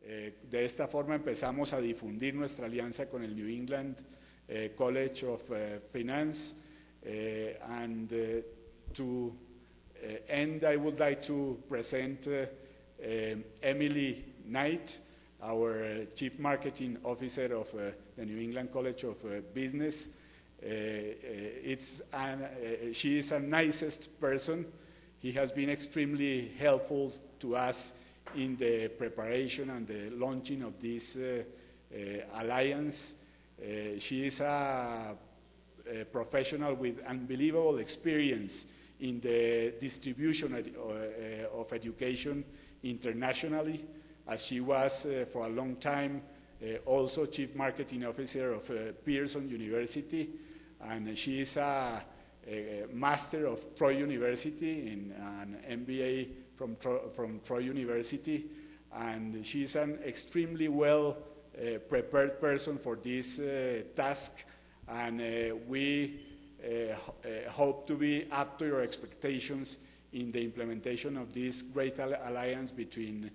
De esta forma empezamos a difundir nuestra alianza con el New England College of Finance, and to end, I would like to present Emily Knight, our Chief Marketing Officer of the New England College of Business. She is a nicest person. He has been extremely helpful to us in the preparation and the launching of this alliance. She is a professional with unbelievable experience in the distribution of education internationally, as she was for a long time also Chief Marketing Officer of Pearson University, and she is a master of Troy University in an MBA from Troy University, and she is an extremely well prepared person for this task, and we hope to be up to your expectations in the implementation of this great alliance between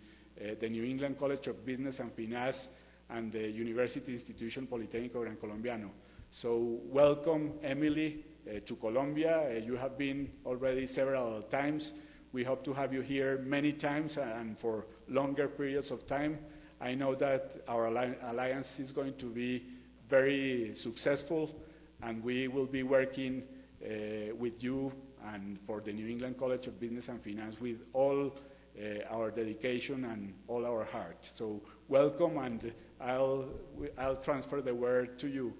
the New England College of Business and Finance and the University Institution Politécnico Grancolombiano. So welcome, Emily, to Colombia. You have been already several times. We hope to have you here many times and for longer periods of time. I know that our alliance is going to be very successful, and we will be working with you and for the New England College of Business and Finance with all our dedication and all our heart. So welcome, and I'll transfer the word to you.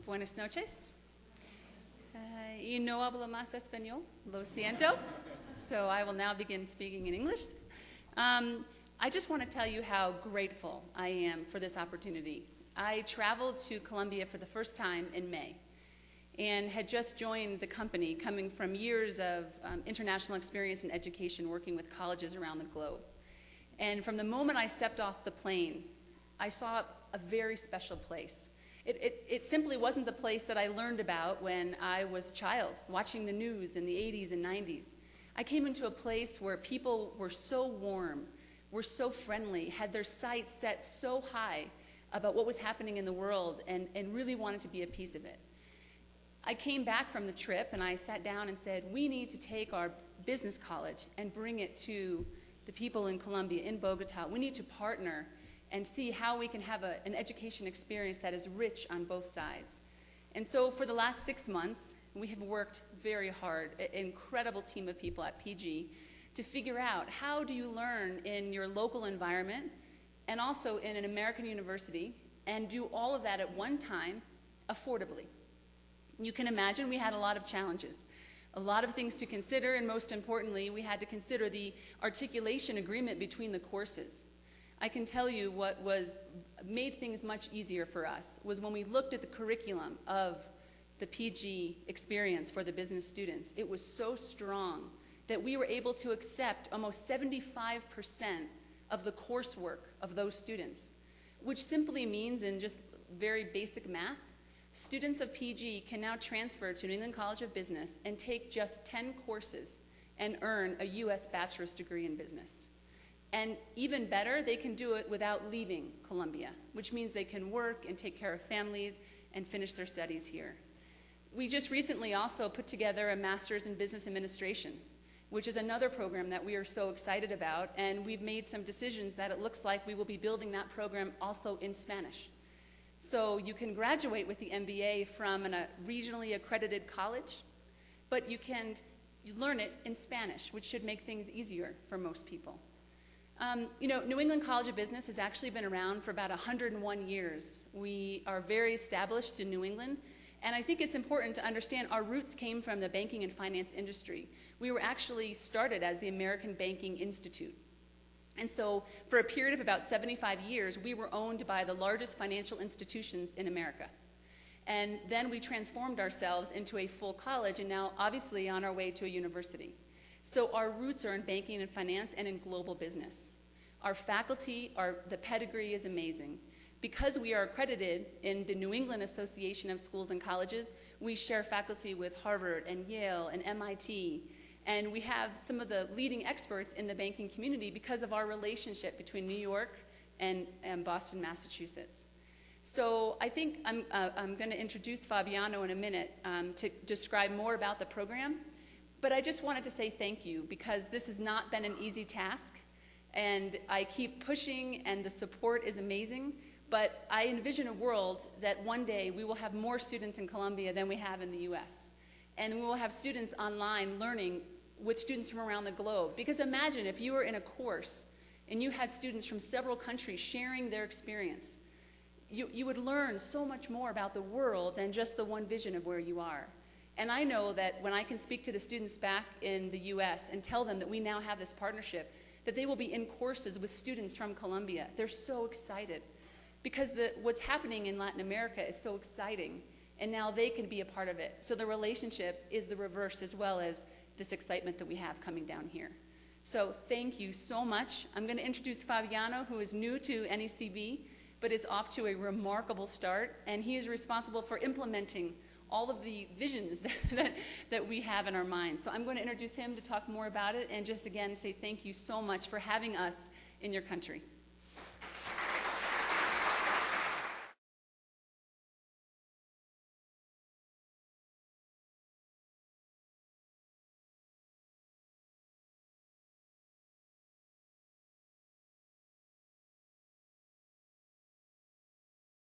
Buenas noches. Y no hablo más español, lo siento. So I will now begin speaking in English. I just want to tell you how grateful I am for this opportunity. I traveled to Colombia for the first time in May and had just joined the company, coming from years of international experience in education, working with colleges around the globe. And from the moment I stepped off the plane, I saw a very special place. It simply wasn't the place that I learned about when I was a child, watching the news in the 80s and 90s. I came into a place where people were so warm, were so friendly, had their sights set so high about what was happening in the world, and really wanted to be a piece of it. I came back from the trip and I sat down and said, we need to take our business college and bring it to the people in Colombia, in Bogota. We need to partner and see how we can have an education experience that is rich on both sides. And so for the last 6 months, we have worked very hard, an incredible team of people at PG, to figure out how do you learn in your local environment and also in an American university and do all of that at one time affordably. You can imagine we had a lot of challenges, a lot of things to consider, and most importantly, we had to consider the articulation agreement between the courses. I can tell you what made things much easier for us was when we looked at the curriculum of the PG experience for the business students. It was so strong that we were able to accept almost 75% of the coursework of those students, which simply means, in just very basic math, students of PG can now transfer to New England College of Business and take just 10 courses and earn a U.S. bachelor's degree in business. And even better, they can do it without leaving Columbia, which means they can work and take care of families and finish their studies here. We just recently also put together a Master's in Business Administration, which is another program that we are so excited about, and we've made some decisions that it looks like we will be building that program also in Spanish. So you can graduate with the MBA from a regionally accredited college, but you learn it in Spanish, which should make things easier for most people. You know, New England College of Business has actually been around for about 101 years. We are very established in New England, and I think it's important to understand our roots came from the banking and finance industry. We were actually started as the American Banking Institute. And so for a period of about 75 years, we were owned by the largest financial institutions in America. And then we transformed ourselves into a full college, and now obviously on our way to a university. So our roots are in banking and finance and in global business. Our faculty, the pedigree is amazing. Because we are accredited in the New England Association of Schools and Colleges, we share faculty with Harvard and Yale and MIT. And we have some of the leading experts in the banking community because of our relationship between New York and Boston, Massachusetts. So I think I'm going to introduce Fabiano in a minute to describe more about the program. But I just wanted to say thank you, because this has not been an easy task. And I keep pushing, and the support is amazing. But I envision a world that one day we will have more students in Colombia than we have in the US. And we will have students online learning with students from around the globe. Because imagine if you were in a course and you had students from several countries sharing their experience. You would learn so much more about the world than just the one vision of where you are. And I know that when I can speak to the students back in the US and tell them that we now have this partnership, that they will be in courses with students from Colombia. They're so excited. Because what's happening in Latin America is so exciting, and now they can be a part of it. So the relationship is the reverse, as well as this excitement that we have coming down here. So thank you so much. I'm going to introduce Fabiano, who is new to NECB, but is off to a remarkable start, and he is responsible for implementing all of the visions that we have in our minds. So I'm going to introduce him to talk more about it, and just again say thank you so much for having us in your country.